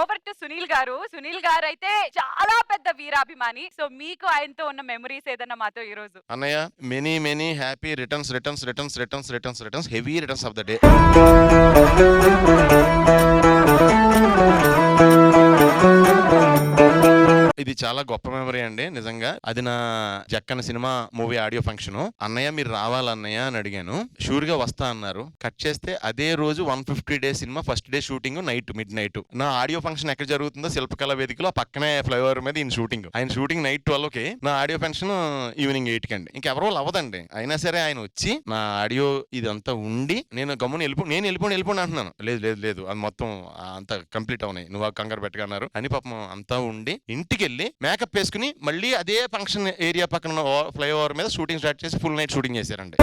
Over to Sunil గారు. సునీల్ గారు అయితే చాలా పెద్ద వీరాభిమాని. సో మీకు ఆయనతో ఉన్న మెమరీస్ ఏదన్నా మాతో ఈ రోజు. అన్నయ్య many happy returns heavy returns of the day. ఇది చాలా గొప్ప మెమరీ అండి నిజంగా. అది నా Jakkana cinema movie audio function. అన్నయ్య మీరు రావాలన్నయ్య అని అడిగాను. షూర్ గా వస్తా అన్నారు. కట్ చేస్తే అదే రోజు 150 day cinema first day shooting mid night. నా ఆడియో ఫంక్షన్ ఎక్కడ జరుగుతుందో శిల్పకళ వేదికలో పక్కనే ఫ్లైఓవర్ మీద ఈయన షూటింగ్. ఆయన షూటింగ్ నైట్ 12కి, నా ఆడియో ఫంక్షన్ ఈవినింగ్ 8కి అండి. ఇంకెవరో అవ్వదండి. అయినా సరే ఆయన వచ్చి నా ఆడియో ఇదంతా ఉండి నేను గమ్మున వెళ్ళిపోండి అంటున్నాను. లేదు అది మొత్తం అంతా కంప్లీట్ అవునాయి, నువ్వు కంగారు పెట్టగన్నారు అని పాపం అంతా ఉండి ఇంటికి వెళ్ళి మేకప్ వేసుకుని మళ్ళీ అదే ఫంక్షన్ ఏరియా పక్కన ఫ్లైఓవర్ మీద షూటింగ్ స్టార్ట్ చేసి ఫుల్ నైట్ షూటింగ్ చేశారండి.